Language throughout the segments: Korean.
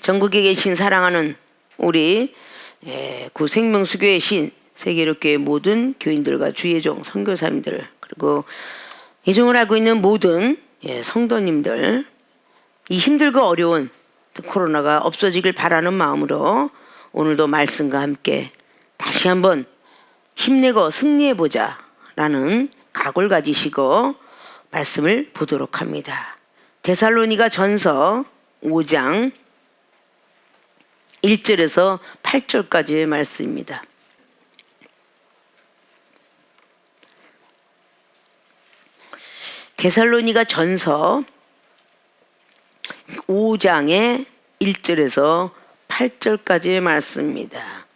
전국에 계신 사랑하는 우리 구생명수교회 신 세계롭교회 모든 교인들과 주의종 선교사님들, 그리고 이종을 알고 있는 모든 성도님들, 이 힘들고 어려운 코로나가 없어지길 바라는 마음으로 오늘도 말씀과 함께 다시 한번 힘내고 승리해보자 라는 각오를 가지시고 말씀을 보도록 합니다. 데살로니가 전서 5장 1절에서 8절까지의 말씀입니다. 데살로니가 전서 5장의 1절에서 8절까지의 말씀입니다.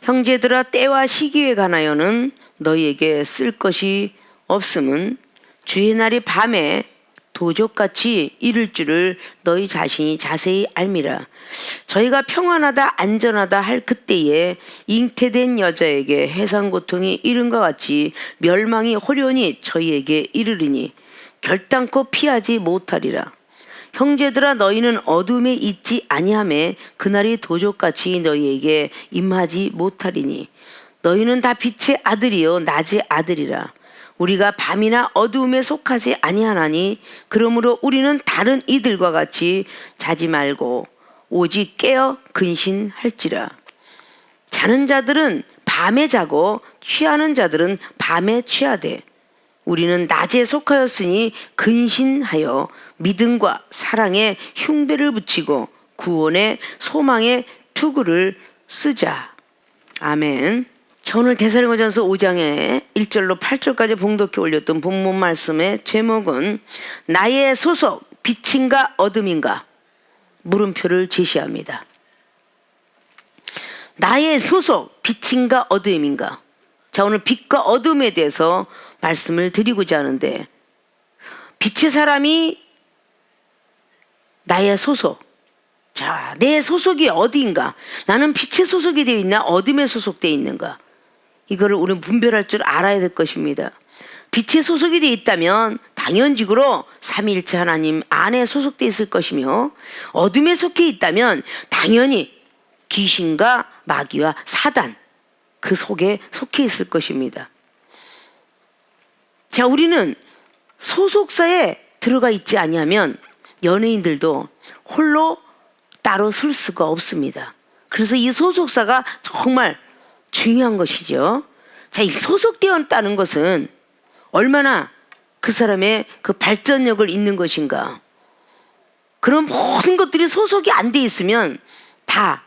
형제들아, 때와 시기에 관하여는 너희에게 쓸 것이 없음은 주의 날이 밤에 도적같이 이를 줄을 너희 자신이 자세히 알미라. 저희가 평안하다 안전하다 할 그때에 잉태된 여자에게 해산고통이 이른과 같이 멸망이 호련히 저희에게 이르리니 결단코 피하지 못하리라. 형제들아, 너희는 어둠에 있지 아니하매 그날이 도적같이 너희에게 임하지 못하리니 너희는 다 빛의 아들이요 낮의 아들이라. 우리가 밤이나 어두움에 속하지 아니하나니 그러므로 우리는 다른 이들과 같이 자지 말고 오직 깨어 근신할지라. 자는 자들은 밤에 자고 취하는 자들은 밤에 취하되 우리는 낮에 속하였으니 근신하여 믿음과 사랑에 흉배를 붙이고 구원의 소망의 투구를 쓰자. 아멘. 자, 오늘 데살로니가전서 5장의 1절로 8절까지 봉독해 올렸던 본문 말씀의 제목은 나의 소속 빛인가 어둠인가 물음표를 제시합니다. 나의 소속 빛인가 어둠인가. 자, 오늘 빛과 어둠에 대해서 말씀을 드리고자 하는데, 빛의 사람이 나의 소속. 자, 내 소속이 어디인가? 나는 빛의 소속이 되어 있나 어둠에 소속되어 있는가? 이거를 우리는 분별할 줄 알아야 될 것입니다. 빛의 소속이 되어 있다면 당연직으로 삼위일체 하나님 안에 소속되어 있을 것이며, 어둠에 속해 있다면 당연히 귀신과 마귀와 사단 그 속에 속해 있을 것입니다. 자, 우리는 소속사에 들어가 있지 아니하면 연예인들도 홀로 따로 설 수가 없습니다. 그래서 이 소속사가 정말 중요한 것이죠. 자, 이 소속되었다는 것은 얼마나 그 사람의 그 발전력을 잇는 것인가. 그런 모든 것들이 소속이 안 돼 있으면 다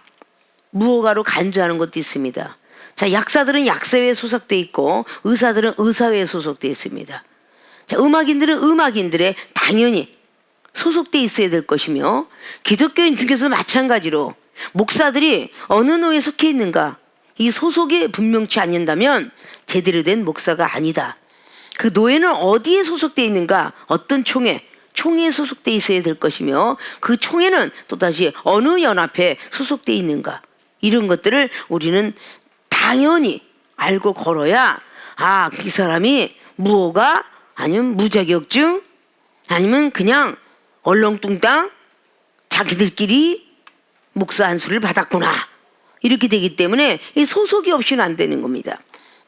무허가로 간주하는 것도 있습니다. 자, 약사들은 약사회에 소속돼 있고 의사들은 의사회에 소속돼 있습니다. 자, 음악인들은 음악인들에 당연히 소속돼 있어야 될 것이며, 기독교인 중에서 마찬가지로 목사들이 어느 노예에 속해 있는가, 이 소속이 분명치 않는다면 제대로 된 목사가 아니다. 그 노예는 어디에 소속돼 있는가, 어떤 총회에 소속돼 있어야 될 것이며, 그 총회는 또다시 어느 연합회에 소속돼 있는가, 이런 것들을 우리는 당연히 알고 걸어야, 아, 이 사람이 무허가 아니면 무자격증 아니면 그냥 얼렁뚱땅 자기들끼리 목사 안수를 받았구나, 이렇게 되기 때문에 이 소속이 없이는 안 되는 겁니다.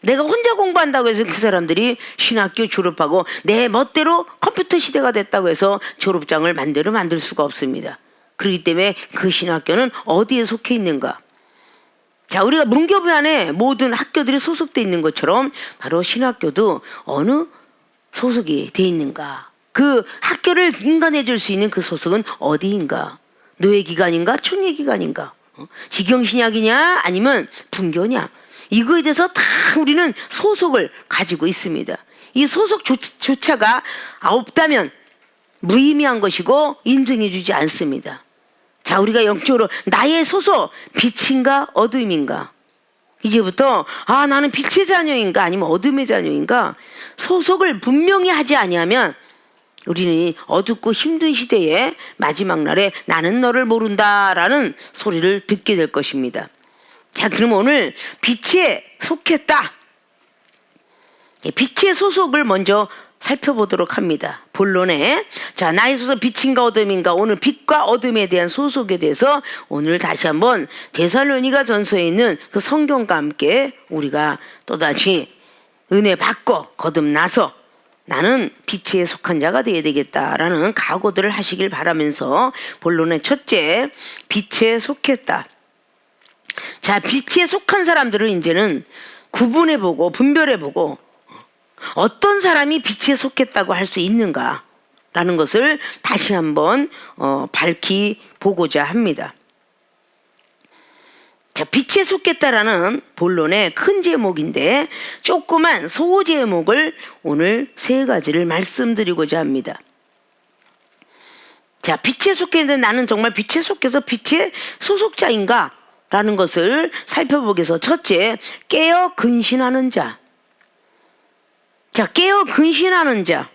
내가 혼자 공부한다고 해서 그 사람들이 신학교 졸업하고 내 멋대로 컴퓨터 시대가 됐다고 해서 졸업장을 만대로 만들 수가 없습니다. 그렇기 때문에 그 신학교는 어디에 속해 있는가. 자, 우리가 문교부 안에 모든 학교들이 소속돼 있는 것처럼 바로 신학교도 어느 소속이 돼 있는가, 그 학교를 인간해 줄 수 있는 그 소속은 어디인가. 노예기관인가 총회기관인가, 직영신약이냐 아니면 분교냐, 이거에 대해서 다 우리는 소속을 가지고 있습니다. 이 소속조차가 없다면 무의미한 것이고 인정해 주지 않습니다. 자, 우리가 영적으로 나의 소속 빛인가 어둠인가, 이제부터 아, 나는 빛의 자녀인가 아니면 어둠의 자녀인가, 소속을 분명히 하지 아니하면 우리는 어둡고 힘든 시대에 마지막 날에 나는 너를 모른다라는 소리를 듣게 될 것입니다. 자, 그럼 오늘 빛에 속했다, 빛의 소속을 먼저 살펴보도록 합니다. 본론에 자, 나이소서 빛인가 어둠인가, 오늘 빛과 어둠에 대한 소속에 대해서 오늘 다시 한번 데살로니가 전서에 있는 그 성경과 함께 우리가 또다시 은혜 받고 거듭나서 나는 빛에 속한 자가 되어야 되겠다라는 각오들을 하시길 바라면서 본론의 첫째, 빛에 속했다. 자, 빛에 속한 사람들을 이제는 구분해보고 분별해보고 어떤 사람이 빛에 속했다고 할 수 있는가라는 것을 다시 한번 밝히보고자 합니다. 자, 빛에 속했다라는 본론의 큰 제목인데 조그만 소제목을 오늘 세 가지를 말씀드리고자 합니다. 자, 빛에 속했는데 나는 정말 빛에 속해서 빛의 소속자인가? 라는 것을 살펴보기 위해서 첫째, 깨어 근신하는 자. 자, 깨어 근신하는 자.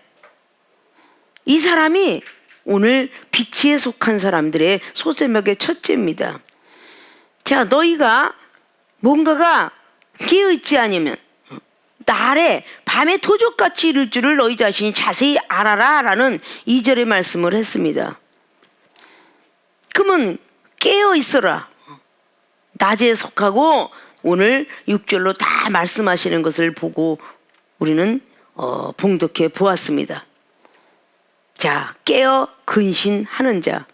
이 사람이 오늘 빛에 속한 사람들의 소제목의 첫째입니다. 자, 너희가 뭔가가 깨어있지 않으면 날에 밤에 토족같이 이룰 줄을 너희 자신이 자세히 알아라 라는 2절의 말씀을 했습니다. 그러면 깨어있어라. 낮에 속하고 오늘 6절로 다 말씀하시는 것을 보고 우리는 봉독해 보았습니다. 자, 깨어 근신하는 자.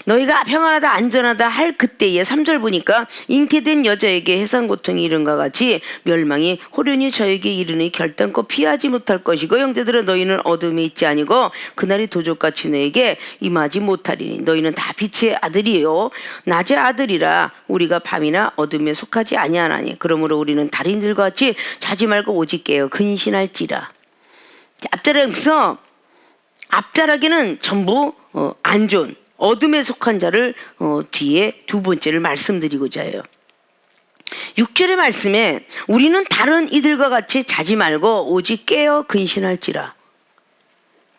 너희가 평안하다 안전하다 할 그때에 3절 보니까 잉태된 여자에게 해산고통이 이른과 같이 멸망이 호련히 저에게 이르니 결단코 피하지 못할 것이고 형제들은 너희는 어둠에 있지 아니고 그날이 도적같이 너에게 임하지 못하리니 너희는 다 빛의 아들이요 낮의 아들이라 우리가 밤이나 어둠에 속하지 아니하나니 그러므로 우리는 달인들과 같이 자지 말고 오직 깨어 근신할지라. 앞자락에는 전부 안 좋은 어둠에 속한 자를 뒤에 두 번째를 말씀드리고자 해요. 6절의 말씀에 우리는 다른 이들과 같이 자지 말고 오직 깨어 근신할지라.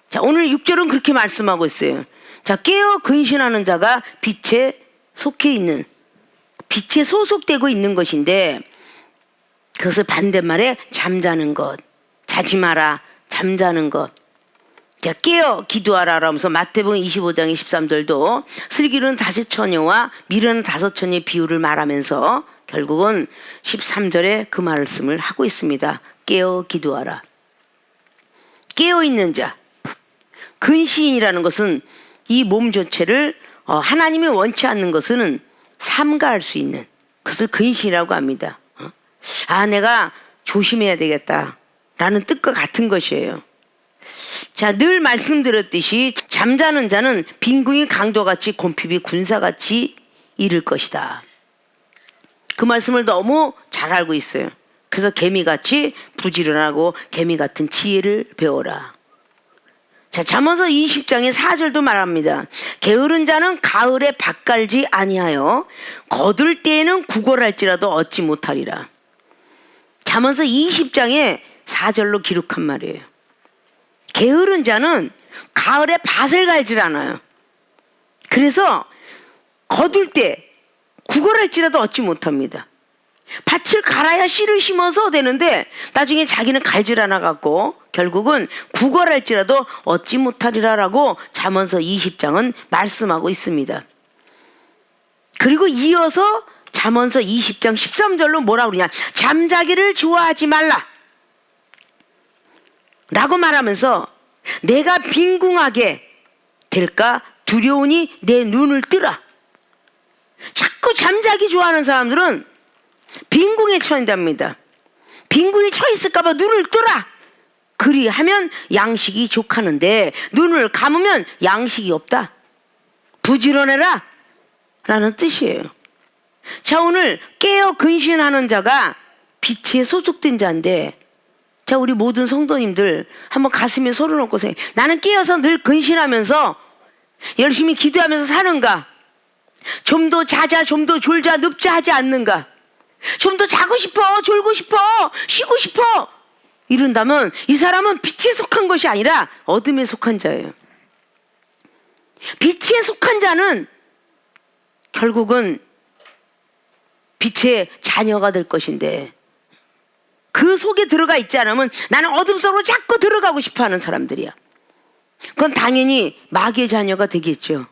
자, 오늘 6절은 그렇게 말씀하고 있어요. 자, 깨어 근신하는 자가 빛에 속해 있는, 빛에 소속되고 있는 것인데 그것을 반대말에 잠자는 것, 자지 마라, 잠자는 것. 자, 깨어 기도하라 라면서 마태복음 25장의 13절도 슬기로운 5처녀와 미련한 5처녀의 비유를 말하면서 결국은 13절에 그 말씀을 하고 있습니다. 깨어 기도하라. 깨어 있는 자. 근신이라는 것은 이 몸 전체를 하나님이 원치 않는 것은 삼가할 수 있는 그것을 근신이라고 합니다. 내가 조심해야 되겠다 라는 뜻과 같은 것이에요. 자, 늘 말씀드렸듯이 잠자는 자는 빈궁이 강도같이 곰핍이 군사같이 이를 것이다. 그 말씀을 너무 잘 알고 있어요. 그래서 개미같이 부지런하고 개미같은 지혜를 배워라. 자, 잠언서 20장의 4절도 말합니다. 게으른 자는 가을에 밭 갈지 아니하여 거둘 때에는 구걸할지라도 얻지 못하리라. 잠언서 20장의 4절로 기록한 말이에요. 게으른 자는 가을에 밭을 갈질 않아요. 그래서 거둘 때 구걸할지라도 얻지 못합니다. 밭을 갈아야 씨를 심어서 되는데 나중에 자기는 갈질 않아 갖고 결국은 구걸할지라도 얻지 못하리라라고 잠언서 20장은 말씀하고 있습니다. 그리고 이어서 잠언서 20장 13절로 뭐라 그러냐, 잠자기를 좋아하지 말라 라고 말하면서 내가 빈궁하게 될까 두려우니 내 눈을 뜨라. 자꾸 잠자기 좋아하는 사람들은 빈궁에 처한답니다. 빈궁에 처했을까 봐 눈을 뜨라. 그리하면 양식이 족하는데 눈을 감으면 양식이 없다. 부지런해라 라는 뜻이에요. 자, 오늘 깨어 근신하는 자가 빛에 소속된 자인데, 자, 우리 모든 성도님들 한번 가슴에 손을 얹고 생각해. 나는 깨어서 늘 근신하면서 열심히 기도하면서 사는가? 좀 더 자자, 좀 더 졸자, 눕자 하지 않는가? 좀 더 자고 싶어, 졸고 싶어, 쉬고 싶어 이런다면 이 사람은 빛에 속한 것이 아니라 어둠에 속한 자예요. 빛에 속한 자는 결국은 빛의 자녀가 될 것인데, 그 속에 들어가 있지 않으면 나는 어둠 속으로 자꾸 들어가고 싶어 하는 사람들이야. 그건 당연히 마귀의 자녀가 되겠죠.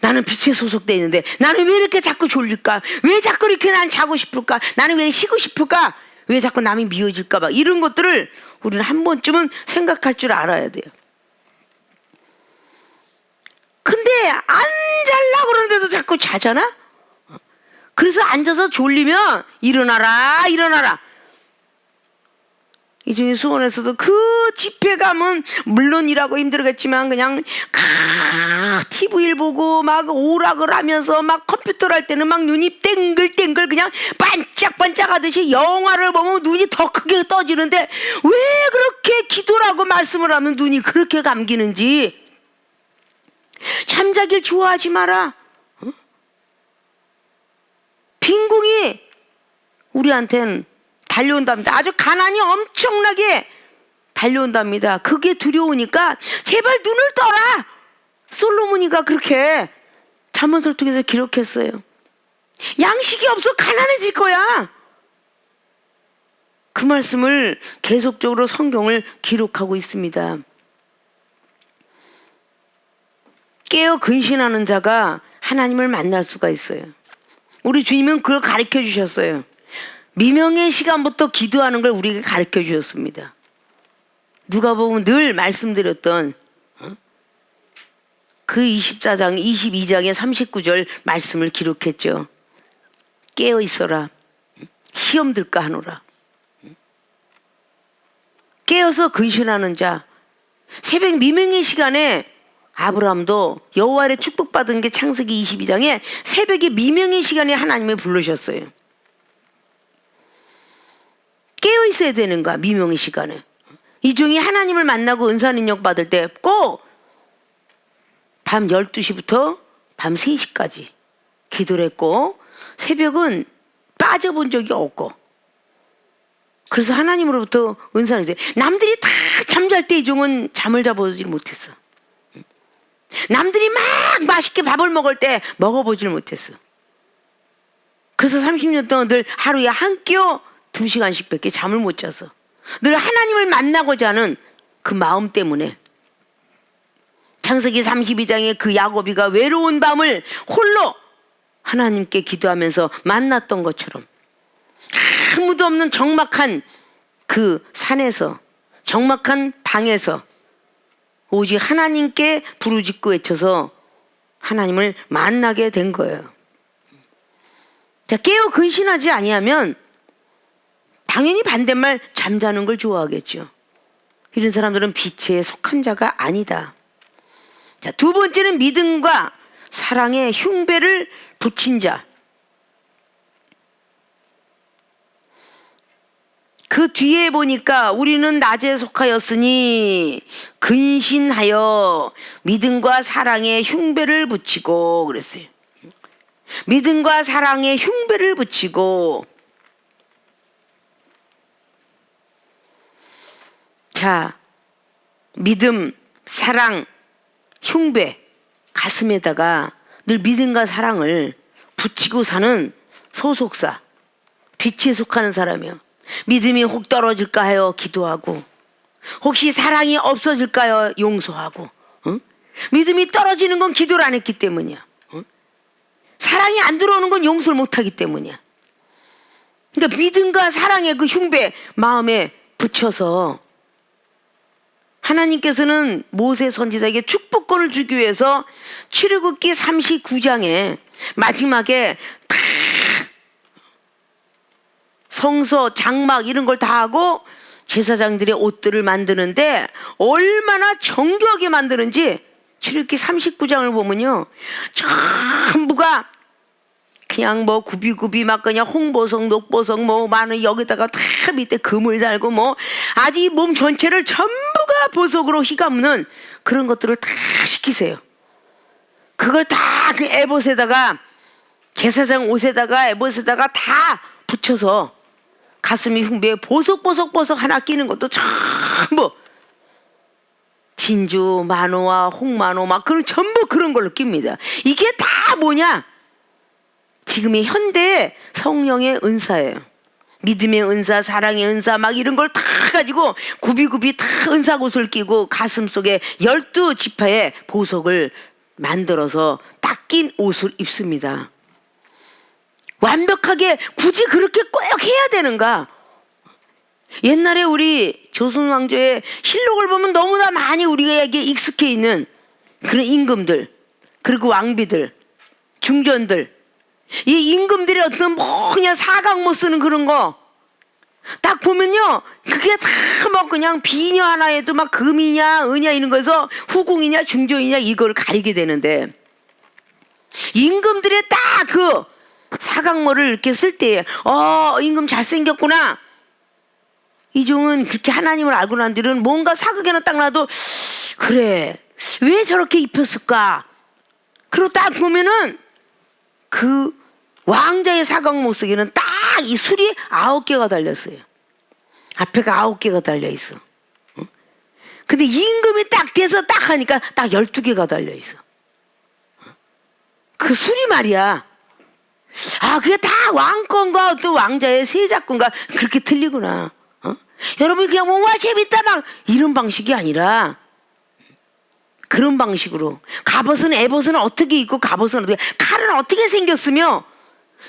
나는 빛에 소속돼 있는데 나는 왜 이렇게 자꾸 졸릴까? 왜 자꾸 이렇게 난 자고 싶을까? 나는 왜 쉬고 싶을까? 왜 자꾸 남이 미워질까 봐. 이런 것들을 우리는 한 번쯤은 생각할 줄 알아야 돼요. 근데 안 자려고 그러는데도 자꾸 자잖아? 그래서 앉아서 졸리면 일어나라 일어나라. 이 중에 수원에서도 그 집회 가면 물론 일하고 힘들겠지만 그냥 TV를 보고 막 오락을 하면서 막 컴퓨터를 할 때는 막 눈이 땡글땡글 그냥 반짝반짝 하듯이 영화를 보면 눈이 더 크게 떠지는데 왜 그렇게 기도를 하고 말씀을 하면 눈이 그렇게 감기는지. 잠자길 좋아하지 마라. 빈궁이 우리한테는 달려온답니다. 아주 가난이 엄청나게 달려온답니다. 그게 두려우니까 제발 눈을 떠라. 솔로몬이가 그렇게 잠언설통에서 기록했어요. 양식이 없어 가난해질 거야. 그 말씀을 계속적으로 성경을 기록하고 있습니다. 깨어 근신하는 자가 하나님을 만날 수가 있어요. 우리 주님은 그걸 가르쳐 주셨어요. 미명의 시간부터 기도하는 걸 우리에게 가르쳐 주셨습니다. 누가 보면 늘 말씀드렸던 그 24장, 22장의 39절 말씀을 기록했죠. 깨어 있어라. 시험 들까 하노라. 깨어서 근신하는 자. 새벽 미명의 시간에 아브라함도 여호와 아래 축복받은 게 창세기 22장에 새벽에 미명의 시간에 하나님을 부르셨어요. 깨어 있어야 되는 거야. 미명의 시간에. 이 중에 하나님을 만나고 은사 능력 받을 때 꼭 밤 12시부터 밤 3시까지 기도를 했고 새벽은 빠져본 적이 없고 그래서 하나님으로부터 은사를 했어요. 남들이 다 잠잘 때 이 종은 잠을 자보지 못했어. 남들이 막 맛있게 밥을 먹을 때 먹어보질 못했어. 그래서 30년 동안 늘 하루에 한 끼어 2시간씩 밖에 잠을 못 잤어. 늘 하나님을 만나고자 하는 그 마음 때문에. 창세기 32장에 그 야곱이가 외로운 밤을 홀로 하나님께 기도하면서 만났던 것처럼 아무도 없는 적막한 그 산에서 적막한 방에서 오직 하나님께 부르짖고 외쳐서 하나님을 만나게 된 거예요. 자, 깨어 근신하지 아니하면 당연히 반대말 잠자는 걸 좋아하겠죠. 이런 사람들은 빛에 속한 자가 아니다. 자, 두 번째는 믿음과 사랑의 흉배를 붙인 자. 그 뒤에 보니까 우리는 낮에 속하였으니 근신하여 믿음과 사랑의 흉배를 붙이고 그랬어요. 믿음과 사랑의 흉배를 붙이고. 자, 믿음, 사랑, 흉배, 가슴에다가 늘 믿음과 사랑을 붙이고 사는 소속사, 빛에 속하는 사람이요. 믿음이 혹 떨어질까 하여 기도하고 혹시 사랑이 없어질까요 용서하고. 믿음이 떨어지는 건 기도를 안 했기 때문이야. 사랑이 안 들어오는 건 용서를 못하기 때문이야. 그러니까 믿음과 사랑의 그 흉배 마음에 붙여서 하나님께서는 모세 선지자에게 축복권을 주기 위해서 출애굽기 39장에 마지막에 다 성서, 장막 이런 걸 다 하고 제사장들의 옷들을 만드는데 얼마나 정교하게 만드는지 출애굽기 39장을 보면요 전부가 그냥 뭐 구비구비 막 그냥 홍보석, 녹보석 뭐 많은 여기다가 다 밑에 금을 달고 뭐 아주 이 몸 전체를 전부가 보석으로 휘감는 그런 것들을 다 시키세요. 그걸 다 그 에봇에다가 제사장 옷에다가 에봇에다가 다 붙여서 가슴이 흉배에 보석 하나 끼는 것도 전부 진주, 만호와 홍만호 막 그런 전부 그런 걸로 낍니다. 이게 다 뭐냐? 지금의 현대 성령의 은사예요. 믿음의 은사, 사랑의 은사 막 이런 걸 다 가지고 굽이굽이 다 은사옷을 끼고 가슴 속에 12지파의 보석을 만들어서 딱 낀 옷을 입습니다. 완벽하게 굳이 그렇게 꼭 해야 되는가? 옛날에 우리 조선 왕조의 실록을 보면 너무나 많이 우리에게 익숙해 있는 그런 임금들, 그리고 왕비들, 중전들, 이 임금들이 어떤 뭐 그냥 사각못 쓰는 그런 거 딱 보면요, 그게 다 뭐 그냥 비녀 하나에도 막 금이냐 은이냐 이런 거에서 후궁이냐 중전이냐 이걸 가리게 되는데, 임금들의 딱 그 사각모를 이렇게 쓸 때 임금 잘생겼구나, 이종은 그렇게 하나님을 알고 난 뒤로는 뭔가 사극에나 딱 놔도 그래 왜 저렇게 입혔을까, 그리고 딱 보면은 그 왕자의 사각모 속에는 딱 이 술이 9개가 달렸어요. 앞에가 9개가 달려있어. 근데 임금이 딱 돼서 딱 하니까 딱 12개가 달려있어. 그 술이 말이야, 그게 다 왕권과 또 왕자의 세자권과 그렇게 틀리구나. 여러분이 그냥 뭐 와 재밌다 막 이런 방식이 아니라 그런 방식으로 갑옷은 에봇은 어떻게 입고 갑옷은 어떻게, 칼은 어떻게 생겼으며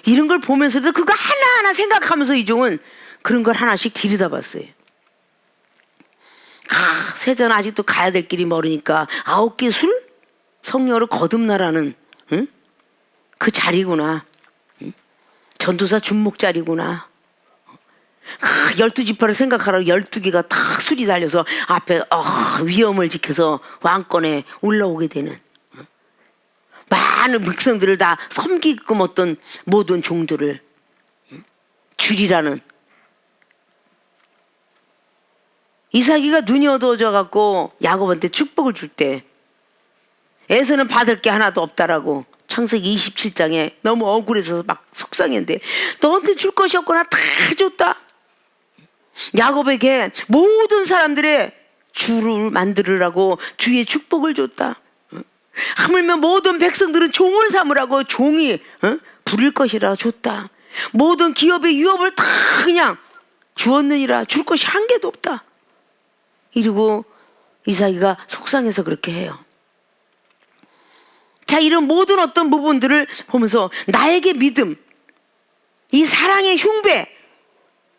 이런 걸 보면서도 그거 하나하나 생각하면서 이종은 그런 걸 하나씩 들여다봤어요. 세자는 아직도 가야 될 길이 멀으니까 9개 술? 성령으로 거듭나라는 그 자리구나. 전도사 준목 자리구나. 12지파를 생각하라고 12개가 다 술이 달려서 앞에 위엄을 지켜서 왕권에 올라오게 되는, 많은 백성들을 다 섬기게끔 어떤 모든 종들을 줄이라는. 이삭이가 눈이 어두워져 갖고 야곱한테 축복을 줄 때 에서는 받을 게 하나도 없다라고 창세기 27장에 너무 억울해서 막 속상했는데, 너한테 줄 것이 없거나 다 줬다. 야곱에게 모든 사람들의 주를 만들으라고 주의 축복을 줬다. 하물며 모든 백성들은 종을 삼으라고 종이 부릴 것이라 줬다. 모든 기업의 유업을 다 그냥 주었느니라, 줄 것이 한 개도 없다. 이러고 이삭이가 속상해서 그렇게 해요. 자, 이런 모든 어떤 부분들을 보면서 나에게 믿음, 이 사랑의 흉배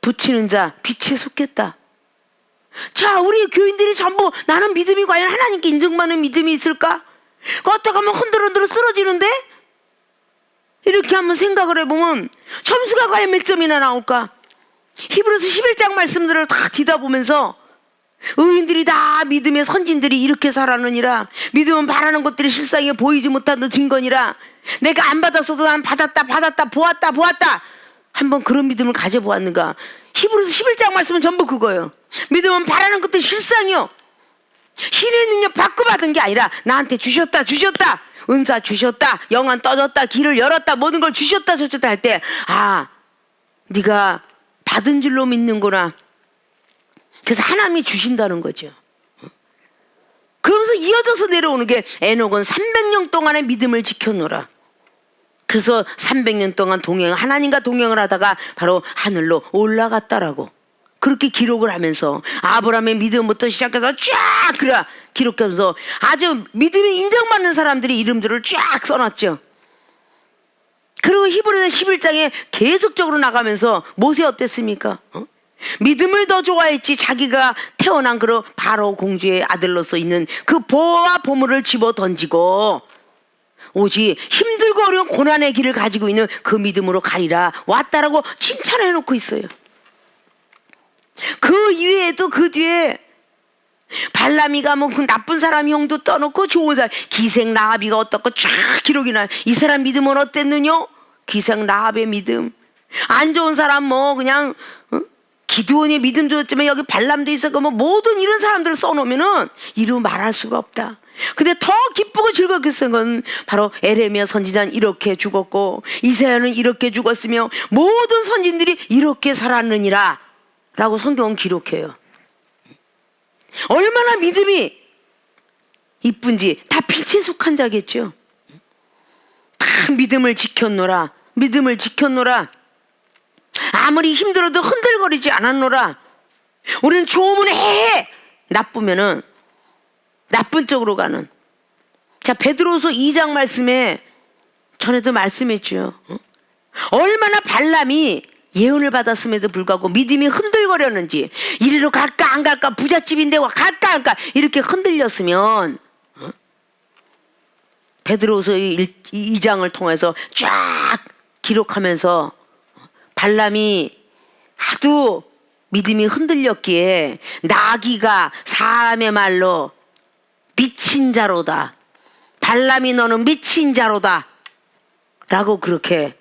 붙이는 자 빛에 속겠다. 자, 우리 교인들이 전부 나는 믿음이 과연 하나님께 인정받는 믿음이 있을까? 어떻게 하면 흔들흔들 쓰러지는데? 이렇게 한번 생각을 해보면 점수가 과연 몇 점이나 나올까? 히브리서 11장 말씀들을 다 뒤다보면서 의인들이 다 믿음의 선진들이 이렇게 살았느니라. 믿음은 바라는 것들이 실상에 보이지 못하는 증거니라. 내가 안 받았어도 난 받았다 보았다 한번 그런 믿음을 가져보았는가? 히브리서 11장 말씀은 전부 그거예요. 믿음은 바라는 것들이 실상이요, 신의 능력 받고 받은 게 아니라 나한테 주셨다 은사 주셨다, 영안 떠졌다, 길을 열었다, 모든 걸 주셨다 할 때 네가 받은 줄로 믿는구나. 그래서 하나님이 주신다는 거죠. 그러면서 이어져서 내려오는 게 에녹은 300년 동안의 믿음을 지켰노라. 그래서 300년 동안 하나님과 동행을 하다가 바로 하늘로 올라갔다라고 그렇게 기록을 하면서 아브라함의 믿음부터 시작해서 쫙 기록하면서 아주 믿음이 인정받는 사람들이 이름들을 쫙 써놨죠. 그리고 히브리서 11장에 계속적으로 나가면서 모세 어땠습니까? 믿음을 더 좋아했지 자기가 태어난 그런 바로 공주의 아들로서 있는 그 보호와 보물을 집어 던지고 오직 힘들고 어려운 고난의 길을 가지고 있는 그 믿음으로 가리라 왔다라고 칭찬해 놓고 있어요. 그 이외에도 그 뒤에 발람이가 뭐 그 나쁜 사람 형도 떠놓고 좋은 사람 기생 라합이가 어떻고 쫙 기록이 나요. 이 사람 믿음은 어땠느냐? 기생 라합의 믿음. 안 좋은 사람 뭐 그냥 기드온의 믿음 좋았지만 여기 발람도 있었고 뭐 모든 이런 사람들을 써놓으면은 이루 말할 수가 없다. 근데 더 기쁘고 즐겁게 쓴 건 바로 에레미야 선지자는 이렇게 죽었고 이사야는 이렇게 죽었으며 모든 선진들이 이렇게 살았느니라 라고 성경은 기록해요. 얼마나 믿음이 이쁜지. 다 빛에 속한 자겠죠. 다 믿음을 지켰노라. 아무리 힘들어도 흔들거리지 않았노라. 우리는 좋으면 해. 나쁘면은 나쁜 쪽으로 가는. 자, 베드로서 2장 말씀에 전에도 말씀했죠. 얼마나 발람이 예언을 받았음에도 불구하고 믿음이 흔들거렸는지, 이리로 갈까 안 갈까, 부잣집인데 갈까 안 갈까 이렇게 흔들렸으면 베드로서 2장을 통해서 쫙 기록하면서 발람이 하도 믿음이 흔들렸기에 나귀가 사람의 말로 미친 자로다, 발람이 너는 미친 자로다 라고 그렇게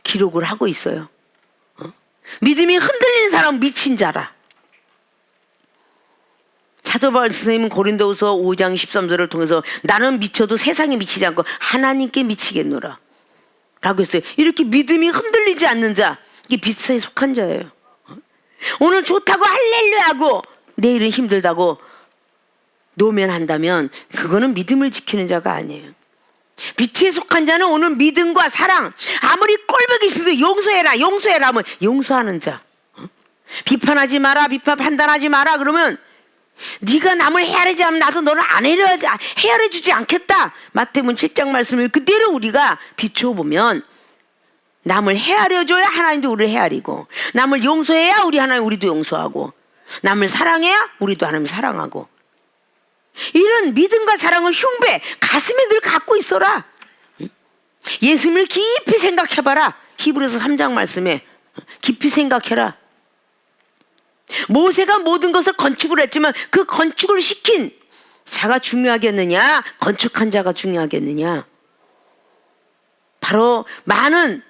기록을 하고 있어요. 믿음이 흔들리는 사람은 미친 자라. 사도 바울 선생님은 고린도후서 5장 13절을 통해서 나는 미쳐도 세상에 미치지 않고 하나님께 미치겠노라 라고 했어요. 이렇게 믿음이 흔들리지 않는 자, 이게 빛에 속한 자예요. 오늘 좋다고 할렐루야하고 내일은 힘들다고 노면한다면 그거는 믿음을 지키는 자가 아니에요. 빛에 속한 자는 오늘 믿음과 사랑, 아무리 꼴보기 싫어도 용서해라 용서해라 하면 용서하는 자. 비판하지 마라, 판단하지 마라 그러면 네가 남을 헤아리지 않으면 나도 너를 안 헤아려주지 않겠다. 마태복음 7장 말씀을 그대로 우리가 비춰보면 남을 헤아려줘야 하나님도 우리를 헤아리고, 남을 용서해야 우리 하나님 우리도 용서하고, 남을 사랑해야 우리도 하나님 사랑하고, 이런 믿음과 사랑을 흉배 가슴에 늘 갖고 있어라. 예수님을 깊이 생각해봐라. 히브리서 3장 말씀에 깊이 생각해라. 모세가 모든 것을 건축을 했지만 그 건축을 시킨 자가 중요하겠느냐, 건축한 자가 중요하겠느냐. 바로 많은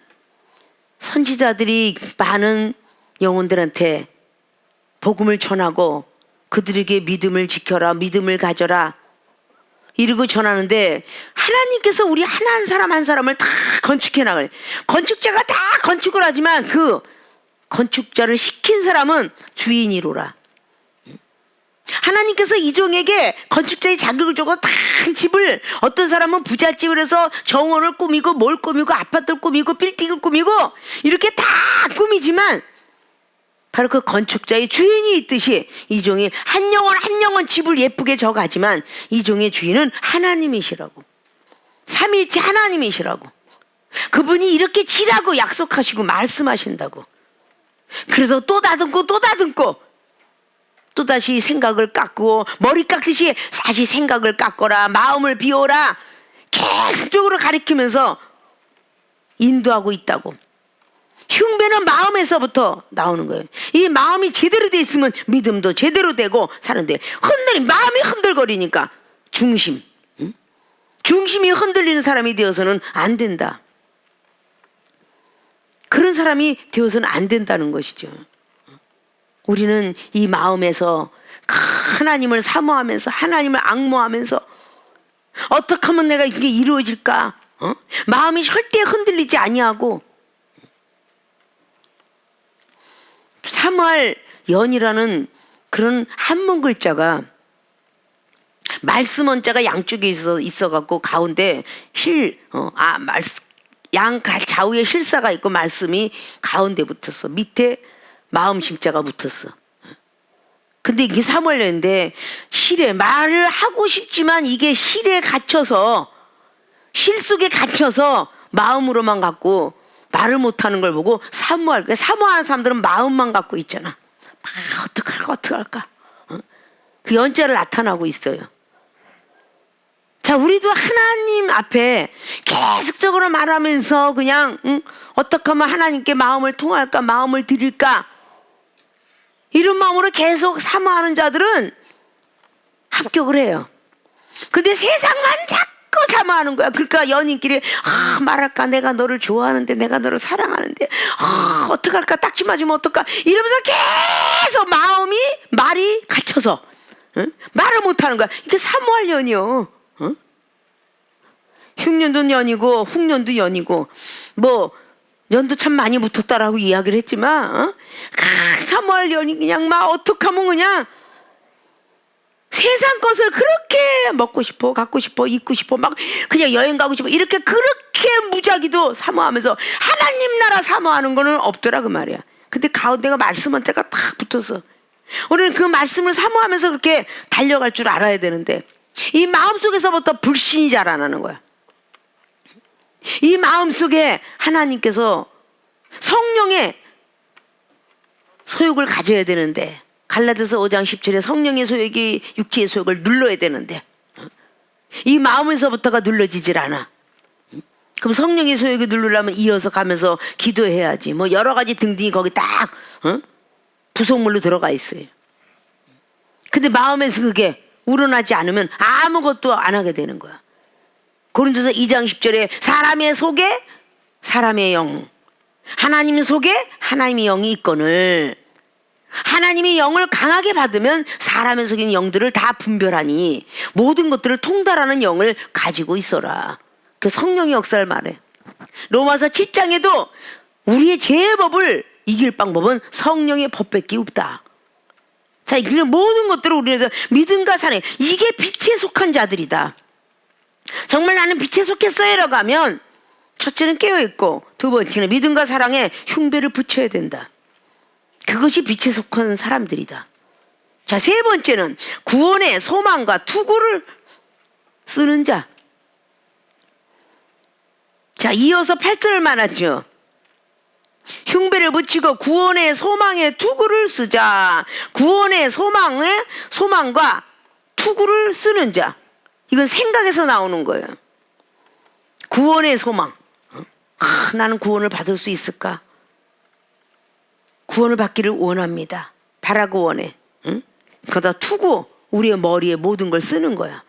선지자들이 많은 영혼들한테 복음을 전하고 그들에게 믿음을 지켜라, 믿음을 가져라 이러고 전하는데, 하나님께서 우리 한 사람 한 사람을 다 건축해 나갈, 건축자가 다 건축을 하지만 그 건축자를 시킨 사람은 주인이로라. 하나님께서 이종에게 건축자의 자격을 주고 다 집을, 어떤 사람은 부잣집을 해서 정원을 꾸미고 뭘 꾸미고 아파트를 꾸미고 빌딩을 꾸미고 이렇게 다 꾸미지만 바로 그 건축자의 주인이 있듯이 이종이 한 영혼 집을 예쁘게 져가지만 이종의 주인은 하나님이시라고. 삼일째 하나님이시라고. 그분이 이렇게 지라고 약속하시고 말씀하신다고. 그래서 또 다듬고 또다시 생각을 깎고, 머리 깎듯이 다시 생각을 깎거라, 마음을 비워라 계속적으로 가리키면서 인도하고 있다고. 흉배는 마음에서부터 나오는 거예요. 이 마음이 제대로 돼 있으면 믿음도 제대로 되고 사는데, 마음이 흔들거리니까 중심이 흔들리는 사람이 되어서는 안 된다. 그런 사람이 되어서는 안 된다는 것이죠. 우리는 이 마음에서 하나님을 사모하면서, 하나님을 앙모하면서 어떻게 하면 내가 이게 이루어질까? 마음이 절대 흔들리지 아니하고, 사무할 연이라는 그런 한문 글자가, 말씀 원자가 양쪽에 있어갖고 가운데 양 좌우에 실사가 있고 말씀이 가운데 붙었어. 밑에 마음 심자가 붙었어. 근데 이게 사무엘인데 실에 말을 하고 싶지만 이게 실에 갇혀서, 실 속에 갇혀서 마음으로만 갖고 말을 못하는 걸 보고 사모하는 사람들은 마음만 갖고 있잖아. 어떡할까? 그 연자를 나타나고 있어요. 자, 우리도 하나님 앞에 계속적으로 말하면서 그냥 어떻게 하면 하나님께 마음을 통할까, 마음을 드릴까, 이런 마음으로 계속 사모하는 자들은 합격을 해요. 근데 세상만 자꾸 사모하는 거야. 그러니까 연인끼리 말할까, 내가 너를 좋아하는데, 내가 너를 사랑하는데, 어떡할까, 딱지 맞으면 어떡까, 이러면서 계속 말이 갇혀서 말을 못하는 거야. 이게 사모할 연이요. 흉년도 연이고 훅년도 연이고, 뭐 연도 참 많이 붙었다라고 이야기를 했지만 사모할 연이 그냥 막 어떡하면 그냥 세상 것을 그렇게 먹고 싶어, 갖고 싶어, 입고 싶어, 막 그냥 여행 가고 싶어, 이렇게 그렇게 무작위도 사모하면서 하나님 나라 사모하는 거는 없더라 그 말이야. 근데 가운데가 말씀 한자가 딱 붙어서 우리는 그 말씀을 사모하면서 그렇게 달려갈 줄 알아야 되는데 이 마음속에서부터 불신이 자라나는 거야. 이 마음속에 하나님께서 성령의 소욕을 가져야 되는데 갈라디아서 5장 10절에 성령의 소욕이 육체의 소욕을 눌러야 되는데 이 마음에서부터가 눌러지질 않아. 그럼 성령의 소욕을 누르려면 이어서 가면서 기도해야지. 뭐 여러 가지 등등이 거기 딱 부속물로 들어가 있어요. 근데 마음에서 그게 우러나지 않으면 아무것도 안 하게 되는 거야. 고린도서 2장 10절에 사람의 속에 사람의 영, 하나님 속에 하나님의 영이 있거늘 하나님의 영을 강하게 받으면 사람의 속에 있는 영들을 다 분별하니 모든 것들을 통달하는 영을 가지고 있어라. 그 성령의 역사를 말해. 로마서 7장에도 우리의 죄의 법을 이길 방법은 성령의 법밖에 없다. 자, 그 모든 것들을 우리에서 믿음과 사랑, 이게 빛에 속한 자들이다. 정말 나는 빛에 속했어요 라고 하면 첫째는 깨어있고 두 번째는 믿음과 사랑에 흉배를 붙여야 된다. 그것이 빛에 속한 사람들이다. 자, 세 번째는 구원의 소망과 투구를 쓰는 자. 자, 이어서 8절을 말하죠. 흉배를 붙이고 구원의 소망에 투구를 쓰자. 구원의 소망과 투구를 쓰는 자. 이건 생각에서 나오는 거예요. 구원의 소망. 나는 구원을 받을 수 있을까? 구원을 받기를 원합니다. 바라고 원해. 그러다 투구, 우리의 머리에 모든 걸 쓰는 거야.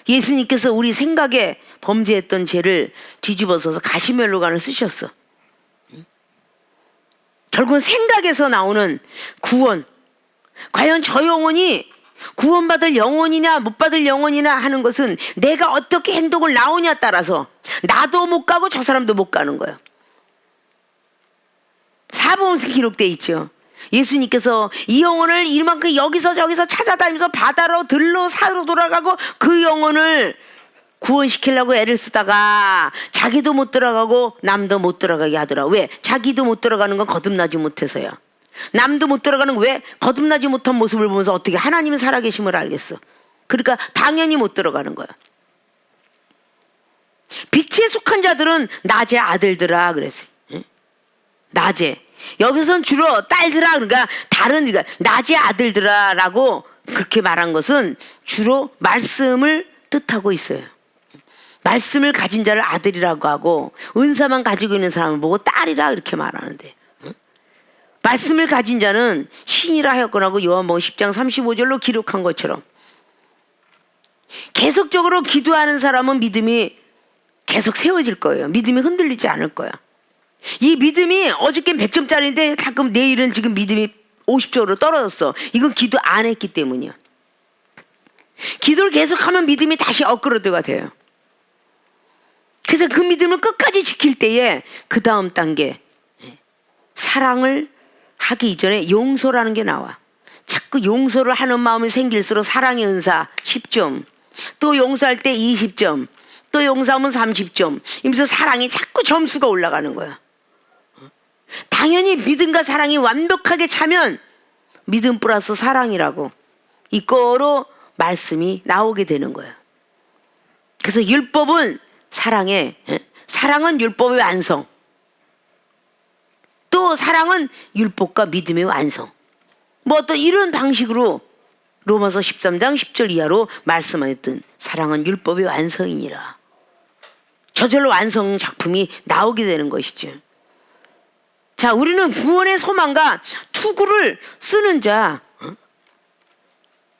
예수님께서 우리 생각에 범죄했던 죄를 뒤집어서서 가시멜로관을 쓰셨어. 결국은 생각에서 나오는 구원. 과연 저 영혼이 구원받을 영혼이냐 못 받을 영혼이냐 하는 것은 내가 어떻게 행동을 나오냐에 따라서 나도 못 가고 저 사람도 못 가는 거예요. 사복음서에 기록되어 있죠. 예수님께서 이 영혼을 이만큼 여기서 저기서 찾아다니면서 바다로 들로 산으로 돌아가고 그 영혼을 구원시키려고 애를 쓰다가 자기도 못 들어가고 남도 못 들어가게 하더라. 왜? 자기도 못 들어가는 건 거듭나지 못해서요. 남도 못 들어가는 건 왜? 거듭나지 못한 모습을 보면서 어떻게 하나님의 살아계심을 알겠어. 그러니까 당연히 못 들어가는 거야. 빛에 속한 자들은 낮의 아들들아 그랬어요. 낮에. 여기선 주로 딸들아, 그러니까 그러니까 낮의 아들들아라고 그렇게 말한 것은 주로 말씀을 뜻하고 있어요. 말씀을 가진 자를 아들이라고 하고 은사만 가지고 있는 사람을 보고 딸이라 이렇게 말하는데, 말씀을 가진 자는 신이라 하였거나고 요한복음 10장 35절로 기록한 것처럼 계속적으로 기도하는 사람은 믿음이 계속 세워질 거예요. 믿음이 흔들리지 않을 거야. 이 믿음이 어저께 100점짜리인데 가끔 내일은 지금 믿음이 50점으로 떨어졌어. 이건 기도 안 했기 때문이야. 기도를 계속하면 믿음이 다시 업그레이드가 돼요. 그래서 그 믿음을 끝까지 지킬 때에 그 다음 단계 사랑을 하기 이전에 용서라는 게 나와. 자꾸 용서를 하는 마음이 생길수록 사랑의 은사 10점, 또 용서할 때 20점, 또 용서하면 30점, 이러면서 사랑이 자꾸 점수가 올라가는 거야. 당연히 믿음과 사랑이 완벽하게 차면 믿음 플러스 사랑이라고 이거로 말씀이 나오게 되는 거야. 그래서 율법은 사랑은 율법의 완성, 또 사랑은 율법과 믿음의 완성. 뭐 또 이런 방식으로 로마서 13장 10절 이하로 말씀하였던 사랑은 율법의 완성이니라. 저절로 완성 작품이 나오게 되는 것이죠. 자, 우리는 구원의 소망과 투구를 쓰는 자,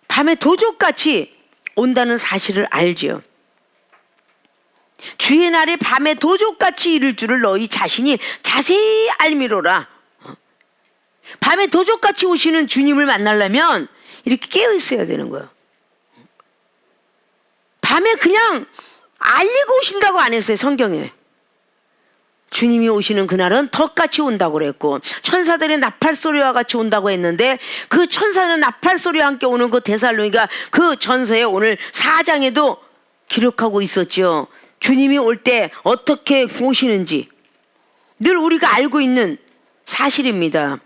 밤에 도적같이 온다는 사실을 알죠. 주의 날에 밤에 도적같이 이를 줄을 너희 자신이 자세히 알미로라. 밤에 도적같이 오시는 주님을 만나려면 이렇게 깨어 있어야 되는 거예요. 밤에 그냥 알리고 오신다고 안 했어요, 성경에. 주님이 오시는 그날은 덕같이 온다고 그랬고 천사들의 나팔소리와 같이 온다고 했는데 그 천사는 나팔소리와 함께 오는 그 데살로니가 그 전서에 오늘 4장에도 기록하고 있었죠. 주님이 올 때 어떻게 오시는지 늘 우리가 알고 있는 사실입니다.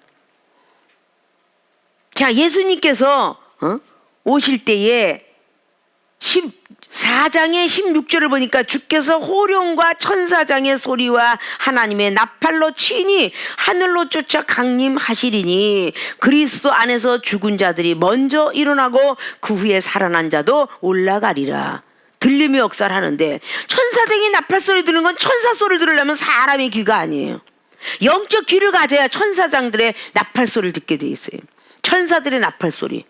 자, 예수님께서 오실 때에 14장의 16절을 보니까 주께서 호령과 천사장의 소리와 하나님의 나팔로 친히 하늘로 쫓아 강림하시리니 그리스도 안에서 죽은 자들이 먼저 일어나고 그 후에 살아난 자도 올라가리라. 들림의 역사를 하는데, 천사장이 나팔 소리 들은 건 천사 소리를 들으려면 사람의 귀가 아니에요. 영적 귀를 가져야 천사장들의 나팔 소리를 듣게 돼 있어요. 천사들의 나팔 소리.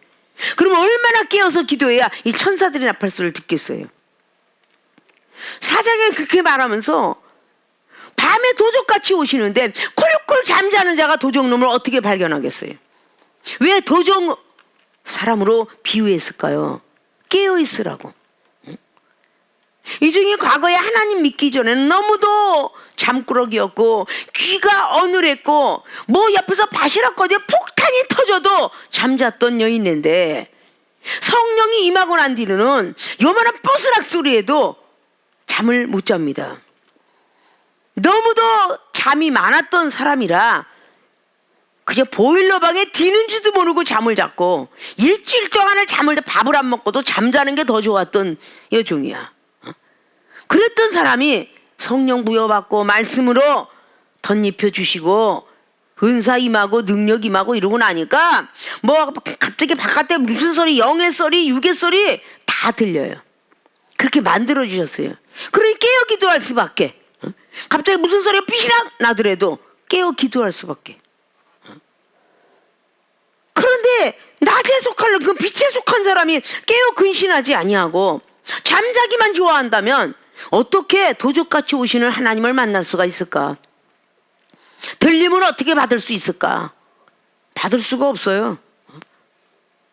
그럼 얼마나 깨어서 기도해야 이 천사들의 나팔 소리를 듣겠어요? 사장이 그렇게 말하면서 밤에 도적같이 오시는데 콜콜 잠자는 자가 도적놈을 어떻게 발견하겠어요? 왜 도적 사람으로 비유했을까요? 깨어있으라고. 이 중에 과거에 하나님 믿기 전에는 너무도 잠꾸러기였고 귀가 어눌했고 뭐 옆에서 바시락거리에 폭탄이 터져도 잠잤던 여인인데, 성령이 임하고 난 뒤로는 요만한 뽀스락 소리에도 잠을 못 잡니다. 너무도 잠이 많았던 사람이라 그저 보일러방에 디는지도 모르고 잠을 잤고, 일주일 동안을 밥을 안 먹고도 잠자는 게 더 좋았던 여종이야. 그랬던 사람이 성령 부여받고 말씀으로 덧입혀 주시고 은사 임하고 능력 임하고 이러고 나니까 뭐 갑자기 바깥에 무슨 소리, 영의 소리, 육의 소리 다 들려요. 그렇게 만들어 주셨어요. 그러니 깨어 기도할 수밖에. 갑자기 무슨 소리가 삐시락 나더라도 깨어 기도할 수밖에. 그런데 낮에 속할 그 빛에 속한 사람이 깨어 근신하지 아니하고 잠자기만 좋아한다면 어떻게 도적같이 오시는 하나님을 만날 수가 있을까? 들림은 어떻게 받을 수 있을까? 받을 수가 없어요.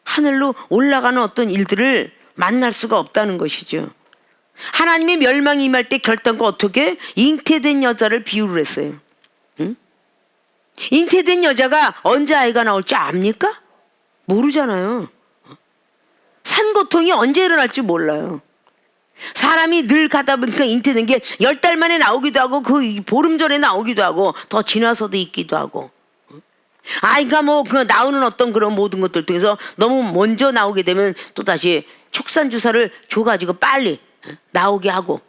하늘로 올라가는 어떤 일들을 만날 수가 없다는 것이죠. 하나님의 멸망이 임할 때 결단과 어떻게 잉태된 여자를 비유를 했어요. 응? 잉태된 여자가 언제 아이가 나올지 압니까? 모르잖아요. 산고통이 언제 일어날지 몰라요. 사람이 늘 가다 보니까 잉태된 게 10달 만에 나오기도 하고 그 보름 전에 나오기도 하고 더 지나서도 있기도 하고, 아이가 뭐 그 나오는 어떤 그런 모든 것들 통해서 너무 먼저 나오게 되면 또다시 촉산 주사를 줘가지고 빨리 나오게 하고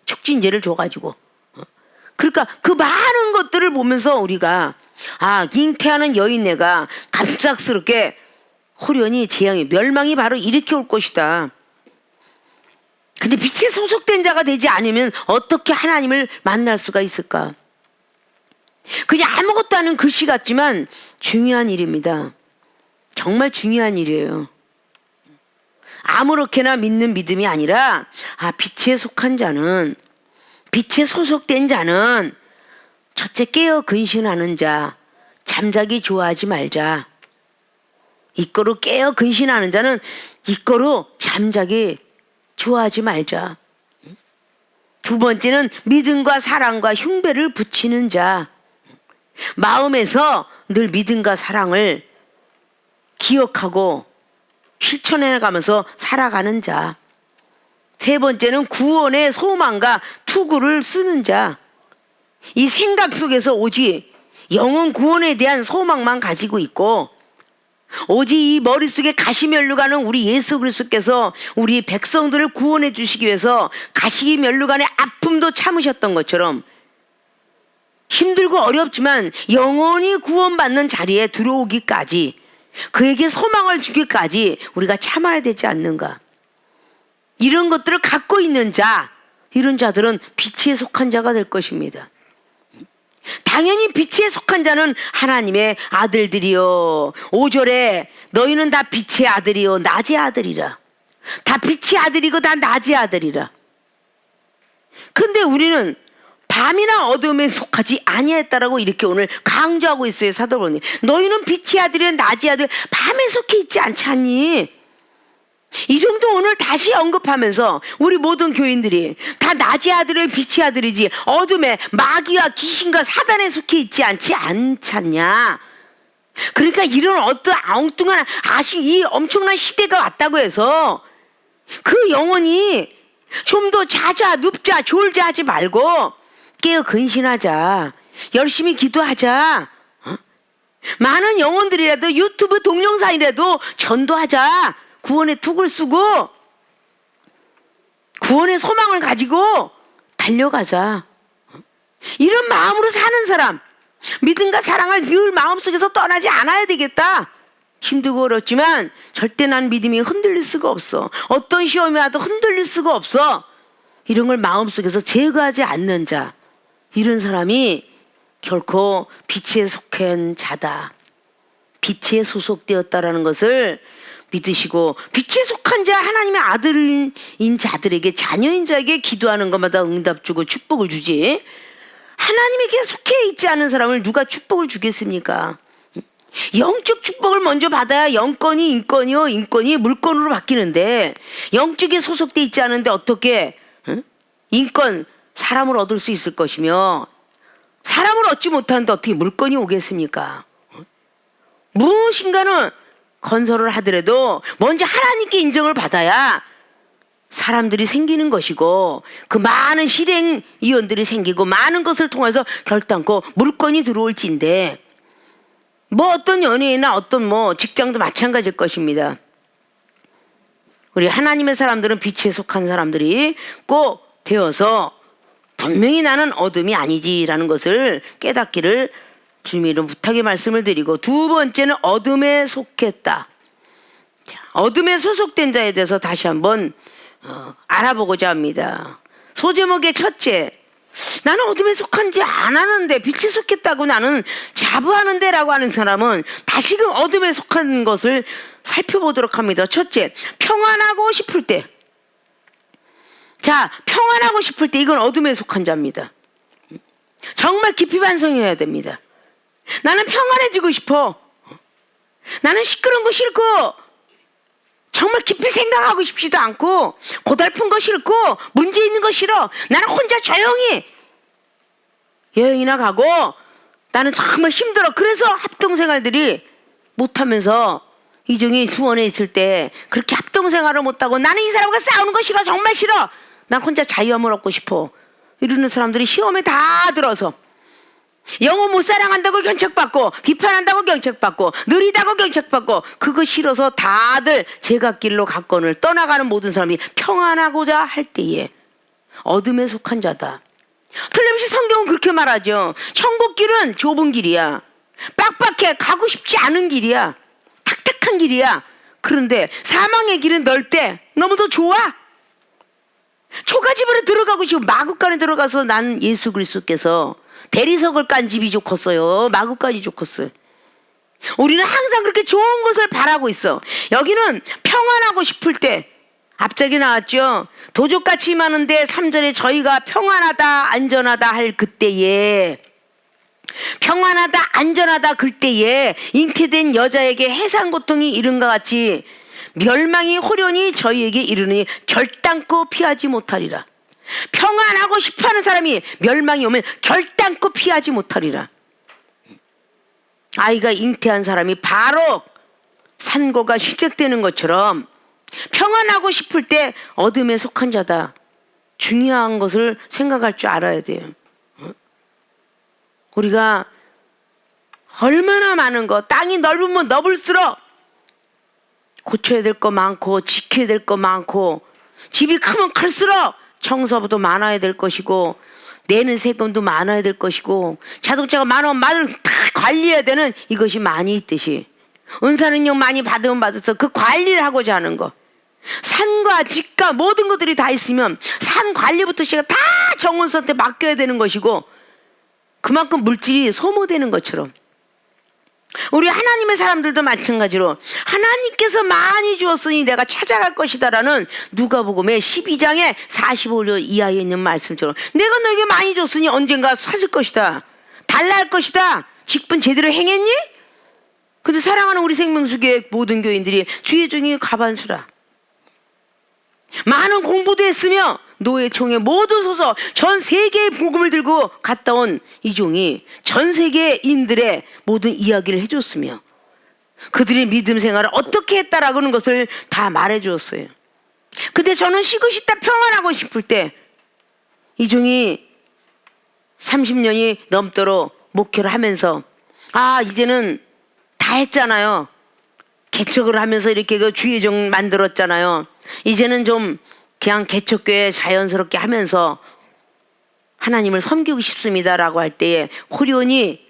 촉진제를 줘가지고, 그러니까 그 많은 것들을 보면서 우리가 잉태하는 여인네가 갑작스럽게 호련히 재앙이 멸망이 바로 이렇게 올 것이다. 근데 빛에 소속된 자가 되지 않으면 어떻게 하나님을 만날 수가 있을까? 그냥 아무것도 아닌 글씨 같지만 중요한 일입니다. 정말 중요한 일이에요. 아무렇게나 믿는 믿음이 아니라 빛에 속한 자는, 빛에 소속된 자는 첫째 깨어 근신하는 자, 잠자기 좋아하지 말자. 이거로 깨어 근신하는 자는 이거로 잠자기 좋아하지 말자. 두 번째는 믿음과 사랑과 흉배를 붙이는 자. 마음에서 늘 믿음과 사랑을 기억하고 실천해가면서 살아가는 자. 세 번째는 구원의 소망과 투구를 쓰는 자. 이 생각 속에서 오직 영혼 구원에 대한 소망만 가지고 있고, 오직 이 머릿속에 가시면류관은 우리 예수 그리스도께서 우리 백성들을 구원해 주시기 위해서 가시면류관의 아픔도 참으셨던 것처럼 힘들고 어렵지만 영원히 구원받는 자리에 들어오기까지, 그에게 소망을 주기까지 우리가 참아야 되지 않는가? 이런 것들을 갖고 있는 자, 이런 자들은 빛에 속한 자가 될 것입니다. 당연히 빛에 속한 자는 하나님의 아들들이요, 5절에 너희는 다 빛의 아들이요 낮의 아들이라. 다 빛의 아들이고 다 낮의 아들이라. 근데 우리는 밤이나 어둠에 속하지 아니했다라고 이렇게 오늘 강조하고 있어요. 사도 바울이 너희는 빛의 아들이요 낮의 아들, 밤에 속해 있지 않지 않니? 이 정도 오늘 다시 언급하면서 우리 모든 교인들이 다 낮의 아들은 빛의 아들이지 어둠에 마귀와 귀신과 사단에 속해 있지 않냐. 그러니까 이런 어떤 엉뚱한 이 엄청난 시대가 왔다고 해서 그 영혼이 좀 더 자자 눕자 졸자 하지 말고 깨어 근신하자, 열심히 기도하자. 많은 영혼들이라도 유튜브 동영상이라도 전도하자. 구원의 툭을 쓰고 구원의 소망을 가지고 달려가자. 이런 마음으로 사는 사람, 믿음과 사랑을 늘 마음속에서 떠나지 않아야 되겠다. 힘들고 어렵지만 절대 난 믿음이 흔들릴 수가 없어. 어떤 시험이 와도 흔들릴 수가 없어. 이런 걸 마음속에서 제거하지 않는 자, 이런 사람이 결코 빛에 속한 자다. 빛에 소속되었다라는 것을 믿으시고, 빛에 속한 자, 하나님의 아들인 자들에게, 자녀인 자에게 기도하는 것마다 응답 주고 축복을 주지, 하나님에게 속해 있지 않은 사람을 누가 축복을 주겠습니까? 영적 축복을 먼저 받아야 영권이 인권이요, 인권이 물권으로 바뀌는데, 영적에 소속돼 있지 않은데 어떻게 인권, 사람을 얻을 수 있을 것이며, 사람을 얻지 못하는데 어떻게 물권이 오겠습니까? 무엇인가는 건설을 하더라도 먼저 하나님께 인정을 받아야 사람들이 생기는 것이고, 그 많은 실행위원들이 생기고 많은 것을 통해서 결단코 물건이 들어올지인데, 뭐 어떤 연예인이나 어떤 뭐 직장도 마찬가지일 것입니다. 우리 하나님의 사람들은 빛에 속한 사람들이 꼭 되어서 분명히 나는 어둠이 아니지라는 것을 깨닫기를 주님 이름 부탁의 말씀을 드리고, 두 번째는 어둠에 속했다. 어둠에 소속된 자에 대해서 다시 한번 알아보고자 합니다. 소제목의 첫째, 나는 어둠에 속한지 안 하는데 빛에 속했다고 나는 자부하는데 라고 하는 사람은 다시금 어둠에 속한 것을 살펴보도록 합니다. 첫째, 평안하고 싶을 때. 자, 평안하고 싶을 때 이건 어둠에 속한 자입니다. 정말 깊이 반성해야 됩니다. 나는 평안해지고 싶어. 나는 시끄러운 거 싫고, 정말 깊이 생각하고 싶지도 않고, 고달픈 거 싫고, 문제 있는 거 싫어. 나는 혼자 조용히 여행이나 가고, 나는 정말 힘들어. 그래서 합동생활들이 못하면서 이종이 수원에 있을 때 그렇게 합동생활을 못하고, 나는 이 사람과 싸우는 거 싫어. 정말 싫어. 난 혼자 자유함을 얻고 싶어. 이러는 사람들이 시험에 다 들어서 영어 못 사랑한다고 경책받고, 비판한다고 경책받고, 느리다고 경책받고, 그거 싫어서 다들 제갓길로 각건을 떠나가는 모든 사람이 평안하고자 할 때에 어둠에 속한 자다. 틀림없이 성경은 그렇게 말하죠. 천국길은 좁은 길이야. 빡빡해. 가고 싶지 않은 길이야. 탁탁한 길이야. 그런데 사망의 길은 넓대. 너무도 좋아. 초가집으로 들어가고 싶고, 마구간에 들어가서 난 예수 그리스도께서 대리석을 깐 집이 좋겠어요. 마구간이 좋겠어요. 우리는 항상 그렇게 좋은 것을 바라고 있어. 여기는 평안하고 싶을 때, 앞절에 나왔죠. 도적같이 많은데 3절에 저희가 평안하다 안전하다 할 그때에, 평안하다 안전하다 그때에 잉태된 여자에게 해산 고통이 이른과 같이 멸망이 호련히 저희에게 이르니 결단코 피하지 못하리라. 평안하고 싶어하는 사람이 멸망이 오면 결단코 피하지 못하리라. 아이가 잉태한 사람이 바로 산고가 시작되는 것처럼 평안하고 싶을 때 어둠에 속한 자다. 중요한 것을 생각할 줄 알아야 돼요. 우리가 얼마나 많은 거, 땅이 넓으면 넓을수록 고쳐야 될 거 많고, 지켜야 될 거 많고, 집이 크면 클수록 청소부도 많아야 될 것이고, 내는 세금도 많아야 될 것이고, 자동차가 많으면 많은 다 관리해야 되는 이것이 많이 있듯이, 은사능력 많이 받으면 받아서 그 관리를 하고자 하는 거, 산과 집과 모든 것들이 다 있으면 산 관리부터 시작 다 정원수한테 맡겨야 되는 것이고, 그만큼 물질이 소모되는 것처럼 우리 하나님의 사람들도 마찬가지로 하나님께서 많이 주었으니 내가 찾아갈 것이다라는 누가복음의 12장의 45절 이하에 있는 말씀처럼, 내가 너에게 많이 줬으니 언젠가 찾을 것이다. 달라 할 것이다. 직분 제대로 행했니? 근데 사랑하는 우리 생명수교회 모든 교인들이 주의 종이 가반수라. 많은 공부도 했으며 노예총회 모든 소서 전 세계의 복음을 들고 갔다 온 이 종이 전 세계인들의 모든 이야기를 해줬으며 그들의 믿음 생활을 어떻게 했다라고 하는 것을 다 말해주었어요. 근데 저는 쉬고 싶다, 평안하고 싶을 때 이 종이 30년이 넘도록 목회를 하면서, 이제는 다 했잖아요. 개척을 하면서 이렇게 그 주의종 만들었잖아요. 이제는 좀 그냥 개척교회 자연스럽게 하면서 하나님을 섬기고 싶습니다라고 할 때에 호련히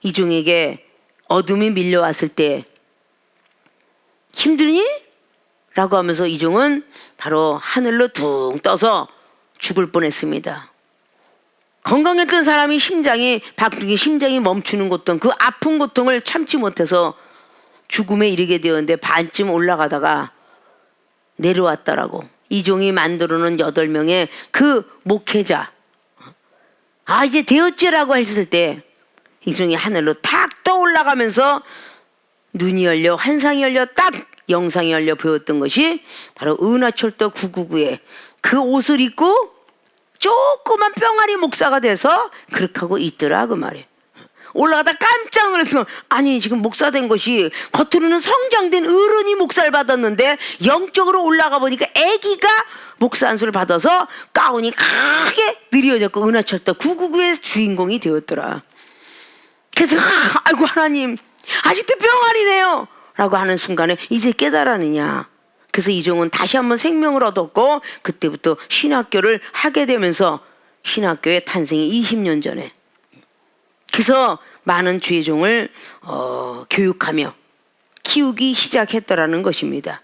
이종에게 어둠이 밀려왔을 때 힘드니? 라고 하면서 이종은 바로 하늘로 둥 떠서 죽을 뻔했습니다. 건강했던 사람이 심장이 멈추는 고통, 그 아픈 고통을 참지 못해서 죽음에 이르게 되었는데 반쯤 올라가다가 내려왔다라고. 이종이 만들어 놓은 8명의 그 목회자, 이제 되었지라고 했을 때 이종이 하늘로 탁 떠올라가면서 눈이 열려, 환상이 열려, 딱 영상이 열려 보였던 것이 바로 은하철도 999의 그 옷을 입고 조그만 뿅아리 목사가 돼서 그렇게 하고 있더라 그 말이에요. 올라가다 깜짝 놀랐어. 아니 지금 목사 된 것이 겉으로는 성장된 어른이 목사를 받았는데 영적으로 올라가 보니까 아기가 목사 안수를 받아서 가운이 크게 느려졌고 은하철도 999의 주인공이 되었더라. 그래서 아이고 하나님 아직도 뿅아리네요 라고 하는 순간에 이제 깨달았느냐. 그래서 이종은 다시 한번 생명을 얻었고 그때부터 신학교를 하게 되면서 신학교의 탄생이 20년 전에. 그래서 많은 주의종을 교육하며 키우기 시작했더라는 것입니다.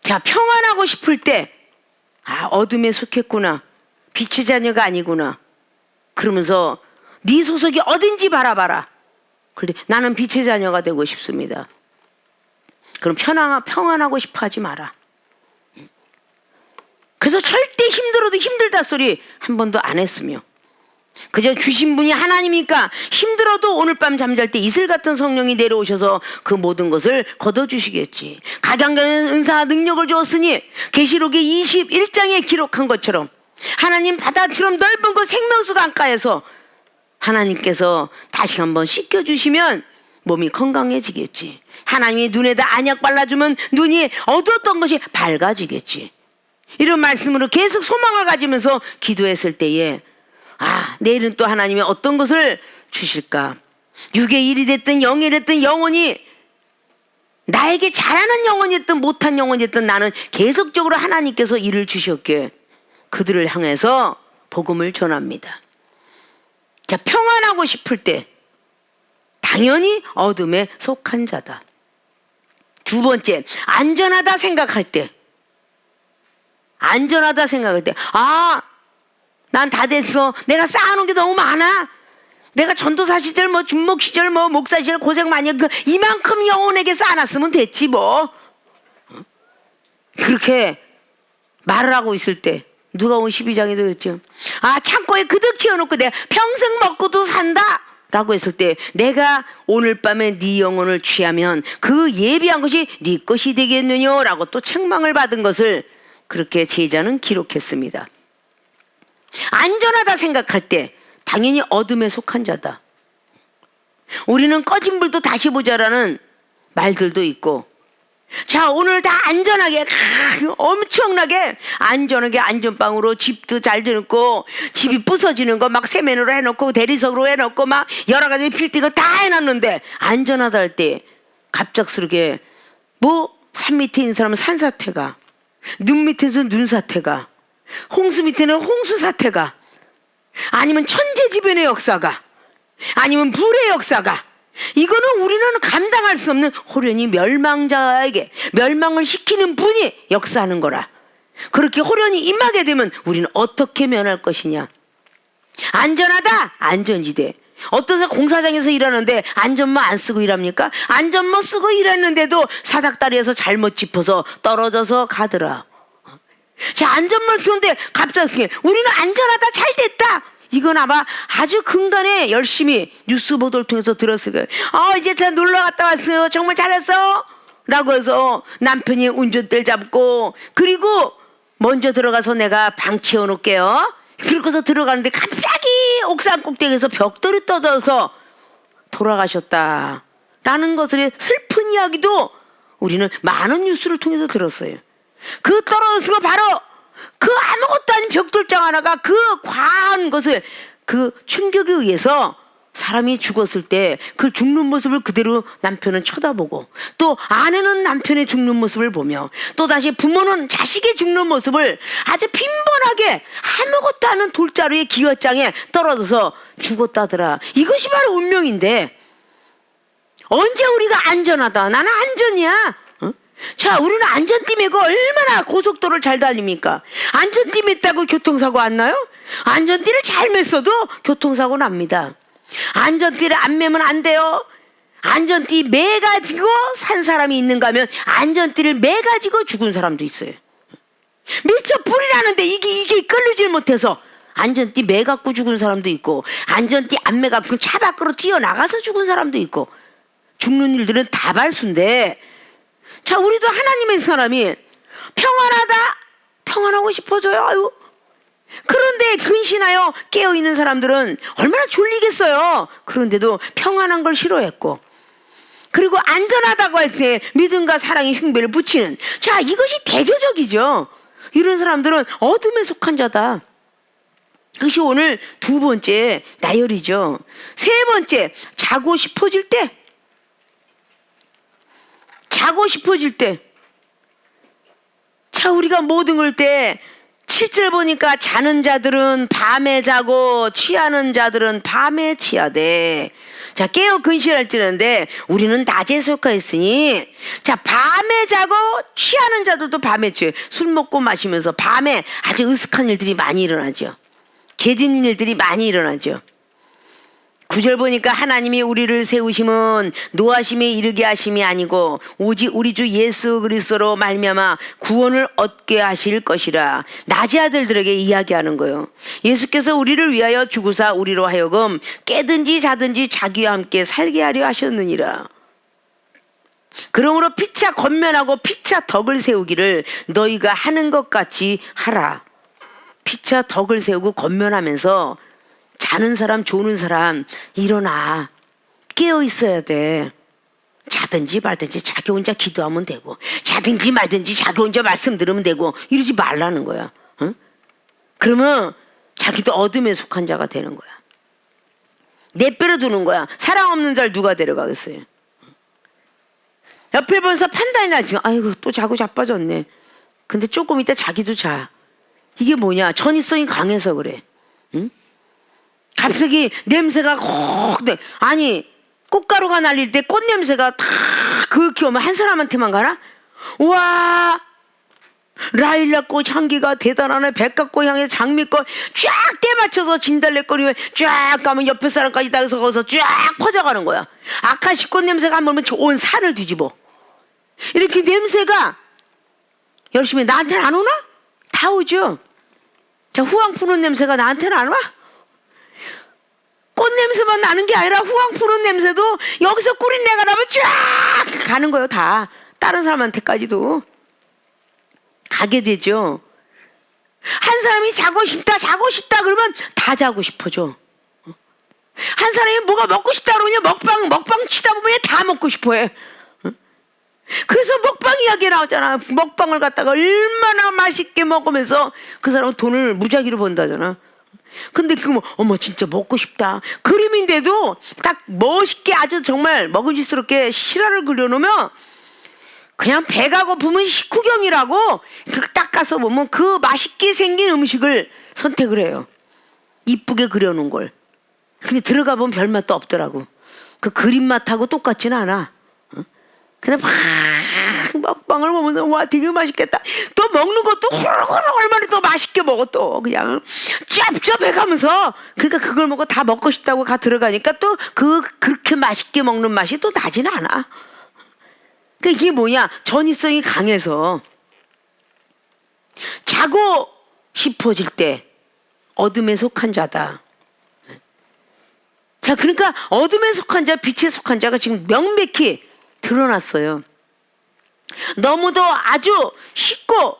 자, 평안하고 싶을 때 어둠에 속했구나, 빛의 자녀가 아니구나 그러면서 네 소속이 어딘지 바라봐라. 그런데 나는 빛의 자녀가 되고 싶습니다. 그럼 평안하고 싶어 하지 마라. 그래서 절대 힘들어도 힘들다 소리 한 번도 안 했으며 그저 주신 분이 하나님이니까 힘들어도 오늘 밤 잠잘 때 이슬 같은 성령이 내려오셔서 그 모든 것을 거둬주시겠지. 각양각양 은사와 능력을 주었으니 계시록의 21장에 기록한 것처럼 하나님 바다처럼 넓은 그 생명수 강가에서 하나님께서 다시 한번 씻겨주시면 몸이 건강해지겠지. 하나님이 눈에다 안약 발라주면 눈이 어두웠던 것이 밝아지겠지. 이런 말씀으로 계속 소망을 가지면서 기도했을 때에 내일은 또 하나님이 어떤 것을 주실까. 육의 일이 됐든 영이 됐든 영혼이 나에게 잘하는 영혼이 됐든 못한 영혼이 됐든 나는 계속적으로 하나님께서 일을 주셨기에 그들을 향해서 복음을 전합니다. 자, 평안하고 싶을 때 당연히 어둠에 속한 자다. 두 번째, 안전하다 생각할 때 난 다 됐어. 내가 쌓아놓은 게 너무 많아. 내가 전도사 시절 준목 시절 목사 시절 고생 많이 했고 이만큼 영혼에게 쌓아놨으면 됐지 뭐. 그렇게 말을 하고 있을 때 누가복음 12장에 그랬죠. 창고에 그득 채워놓고 내가 평생 먹고도 산다 라고 했을 때 내가 오늘 밤에 네 영혼을 취하면 그 예비한 것이 네 것이 되겠느냐 라고 또 책망을 받은 것을 그렇게 제자는 기록했습니다. 안전하다 생각할 때 당연히 어둠에 속한 자다. 우리는 꺼진 불도 다시 보자라는 말들도 있고, 자 오늘 다 안전하게 엄청나게 안전하게 안전방으로 집도 잘 되놓고 집이 부서지는 거 막 세면으로 해놓고 대리석으로 해놓고 막 여러 가지 빌딩을 다 해놨는데 안전하다 할 때 갑작스럽게 산 밑에 있는 사람은 산사태가, 눈 밑에서 눈사태가, 홍수 밑에는 홍수 사태가, 아니면 천재지변의 역사가, 아니면 불의 역사가, 이거는 우리는 감당할 수 없는 호련히 멸망자에게 멸망을 시키는 분이 역사하는 거라. 그렇게 호련히 임하게 되면 우리는 어떻게 면할 것이냐. 안전하다, 안전지대. 어떤 사람 공사장에서 일하는데 안전모 안 쓰고 일합니까? 안전모 쓰고 일했는데도 사닥다리에서 잘못 짚어서 떨어져서 가더라. 자, 안전모 쓰는데 갑자기 우리는 안전하다, 잘 됐다, 이건 아마 아주 근간에 열심히 뉴스 보도를 통해서 들었을 거예요. 이제 저 놀러 갔다 왔어요. 정말 잘했어 라고 해서 남편이 운전대를 잡고, 그리고 먼저 들어가서 내가 방 치워놓을게요. 그러고서 들어가는데 갑자기 옥상 꼭대기에서 벽돌이 떨어져서 돌아가셨다 라는 것의 슬픈 이야기도 우리는 많은 뉴스를 통해서 들었어요. 그 떨어져서 바로 그 아무것도 아닌 벽돌장 하나가 그 과한 것을 그 충격에 의해서 사람이 죽었을 때 그 죽는 모습을 그대로 남편은 쳐다보고, 또 아내는 남편의 죽는 모습을 보며, 또 다시 부모는 자식의 죽는 모습을 아주 빈번하게 아무것도 않은 돌자루의 기어장에 떨어져서 죽었다더라. 이것이 바로 운명인데, 언제 우리가 안전하다, 나는 안전이야, 자, 우리는 안전띠 매고 얼마나 고속도로를 잘 달립니까? 안전띠 맸다고 교통사고 안 나요? 안전띠를 잘 맸어도 교통사고 납니다. 안전띠를 안 매면 안 돼요. 안전띠 매가지고 산 사람이 있는가 하면 안전띠를 매가지고 죽은 사람도 있어요. 미쳐 불이 나는데 이게 끌리질 못해서 안전띠 매갖고 죽은 사람도 있고, 안전띠 안 매갖고 차 밖으로 뛰어나가서 죽은 사람도 있고, 죽는 일들은 다발수인데, 자, 우리도 하나님의 사람이 평안하다, 평안하고 싶어져요. 아유. 그런데 근신하여 깨어있는 사람들은 얼마나 졸리겠어요. 그런데도 평안한 걸 싫어했고, 그리고 안전하다고 할 때 믿음과 사랑의 흉배를 붙이는, 자, 이것이 대조적이죠. 이런 사람들은 어둠에 속한 자다. 그것이 오늘 두 번째 나열이죠. 세 번째, 자고 싶어질 때. 자고 싶어질 때. 자, 우리가 모든 걸 때 7절 보니까 자는 자들은 밤에 자고 취하는 자들은 밤에 취하되, 자, 깨어 근실할지는데 우리는 낮에 속하였으니, 자, 밤에 자고 취하는 자들도 밤에 취해. 술 먹고 마시면서 밤에 아주 으슥한 일들이 많이 일어나죠. 죄 짓는 일들이 많이 일어나죠. 9절 보니까 하나님이 우리를 세우심은 노하심에 이르게 하심이 아니고 오직 우리 주 예수 그리스도로 말미암아 구원을 얻게 하실 것이라. 낮의 아들들에게 이야기하는 거예요. 예수께서 우리를 위하여 죽으사 우리로 하여금 깨든지 자든지 자기와 함께 살게 하려 하셨느니라. 그러므로 피차 권면하고 피차 덕을 세우기를 너희가 하는 것 같이 하라. 피차 덕을 세우고 권면하면서 자는 사람, 조는 사람 일어나, 깨어 있어야 돼. 자든지 말든지 자기 혼자 기도하면 되고, 자든지 말든지 자기 혼자 말씀 들으면 되고, 이러지 말라는 거야. 응? 그러면 자기도 어둠에 속한 자가 되는 거야. 내버려 두는 거야. 사랑 없는 자를 누가 데려가겠어요? 옆에 보면서 판단이 나지. 아이고, 또 자고 자빠졌네. 근데 조금 있다 자기도 자. 이게 뭐냐? 전이성이 강해서 그래. 응? 갑자기 냄새가 아니, 꽃가루가 날릴 때 꽃 냄새가 다 그윽히 오면 한 사람한테만 가나? 와, 라일락 꽃 향기가 대단하네. 백합꽃 향에 장미꽃 쫙 떼맞춰서 진달래거리에 쫙 가면 옆에 사람까지 다 서서 쫙 퍼져가는 거야. 아카시꽃 냄새가 한 번면 온 산을 뒤집어. 이렇게 냄새가 열심히 나한테는 안 오나? 다 오죠. 자, 후황 푸는 냄새가 나한테는 안 와? 꽃 냄새만 나는 게 아니라 후황 푸는 냄새도 여기서 꿀인내가 나면 쫙 가는 거예요. 다 다른 사람한테까지도 가게 되죠. 한 사람이 자고 싶다 그러면 다 자고 싶어져. 한 사람이 뭐가 먹고 싶다 그러면 먹방 치다 보면 다 먹고 싶어해. 그래서 먹방 이야기 나오잖아. 먹방을 갖다가 얼마나 맛있게 먹으면서 그 사람은 돈을 무작위로 번다잖아. 근데 그거 어머 진짜 먹고 싶다 그림인데도 딱 멋있게 아주 정말 먹음직스럽게 실화를 그려놓으면 그냥 배가 고프면 식후경이라고 딱 가서 보면 그 맛있게 생긴 음식을 선택을 해요. 이쁘게 그려놓은 걸. 근데 들어가 보면 별맛도 없더라고. 그 그림맛하고 똑같지는 않아. 그냥 막 먹방을 보면서 와 되게 맛있겠다. 또 먹는 것도 호로호로 얼마나 또 맛있게 먹어. 또 그냥 짭짭해가면서. 그러니까 그걸 먹고 다 먹고 싶다고 가 들어가니까 또 그렇게 맛있게 먹는 맛이 또 나지는 않아. 그러니까 이게 뭐냐, 전이성이 강해서. 자고 싶어질 때 어둠에 속한 자다. 자, 그러니까 어둠에 속한 자, 빛에 속한 자가 지금 명백히 드러났어요. 너무도 아주 쉽고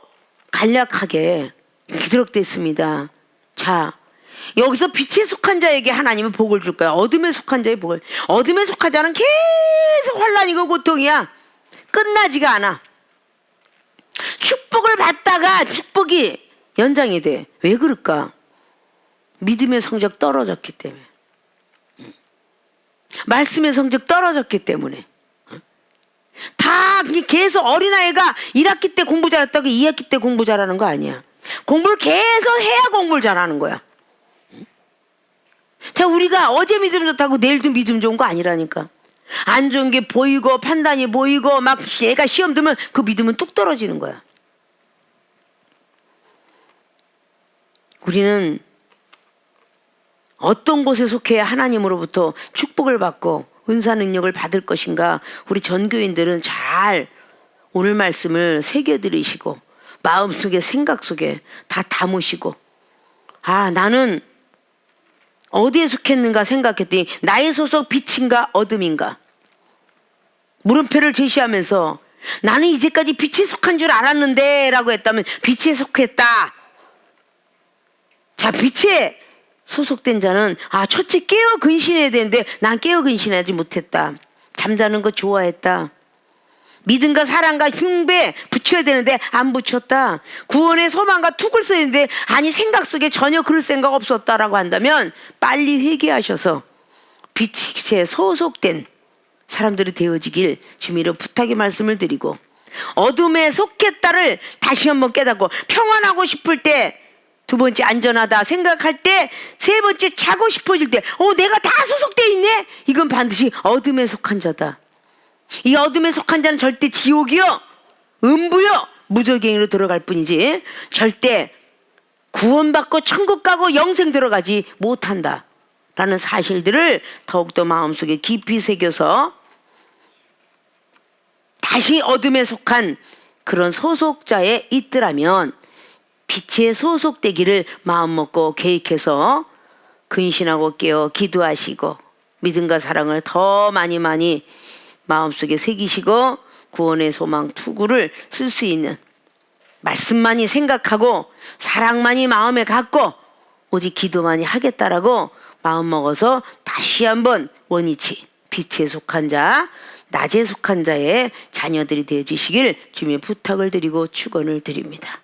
간략하게 기록됐습니다. 자, 여기서 빛에 속한 자에게 하나님은 복을 줄 거야. 어둠에 속한 자의 복을. 어둠에 속한 자는 계속 환난이고 고통이야. 끝나지가 않아. 축복을 받다가 축복이 연장이 돼. 왜 그럴까? 믿음의 성적 떨어졌기 때문에. 말씀의 성적 떨어졌기 때문에. 다 계속 어린아이가 1학기 때 공부 잘했다고 2학기 때 공부 잘하는 거 아니야. 공부를 계속 해야 공부를 잘하는 거야. 자, 우리가 어제 믿음 좋다고 내일도 믿음 좋은 거 아니라니까. 안 좋은 게 보이고 판단이 보이고 막 얘가 시험 들면 그 믿음은 뚝 떨어지는 거야. 우리는 어떤 곳에 속해 하나님으로부터 축복을 받고 은사 능력을 받을 것인가, 우리 전교인들은 잘 오늘 말씀을 새겨들으시고 마음속에 생각 속에 다 담으시고, 아, 나는 어디에 속했는가 생각했더니 나의 소속 빛인가 어둠인가, 물음표를 제시하면서 나는 이제까지 빛에 속한 줄 알았는데 라고 했다면 빛에 속했다. 자, 빛에 소속된 자는 첫째 깨어 근신해야 되는데 난 깨어 근신하지 못했다. 잠자는 거 좋아했다. 믿음과 사랑과 흉배 붙여야 되는데 안 붙였다. 구원의 소망과 툭을 써야 되는데 아니 생각 속에 전혀 그럴 생각 없었다라고 한다면 빨리 회개하셔서 빛에 소속된 사람들이 되어지길 주미로 부탁의 말씀을 드리고, 어둠에 속했다를 다시 한번 깨닫고 평안하고 싶을 때, 두 번째 안전하다 생각할 때, 세 번째 자고 싶어질 때 내가 다 소속돼 있네, 이건 반드시 어둠에 속한 자다. 이 어둠에 속한 자는 절대 지옥이요 음부요 무저갱이로 들어갈 뿐이지 절대 구원받고 천국 가고 영생 들어가지 못한다 라는 사실들을 더욱더 마음속에 깊이 새겨서 다시 어둠에 속한 그런 소속자에 있더라면 빛에 소속되기를 마음먹고 계획해서 근신하고 깨어 기도하시고 믿음과 사랑을 더 많이 마음속에 새기시고 구원의 소망 투구를 쓸 수 있는, 말씀만이 생각하고 사랑만이 마음에 갖고 오직 기도만이 하겠다라고 마음먹어서 다시 한번 원위치 빛에 속한 자, 낮에 속한 자의 자녀들이 되어주시길 주님의 부탁을 드리고 축원을 드립니다.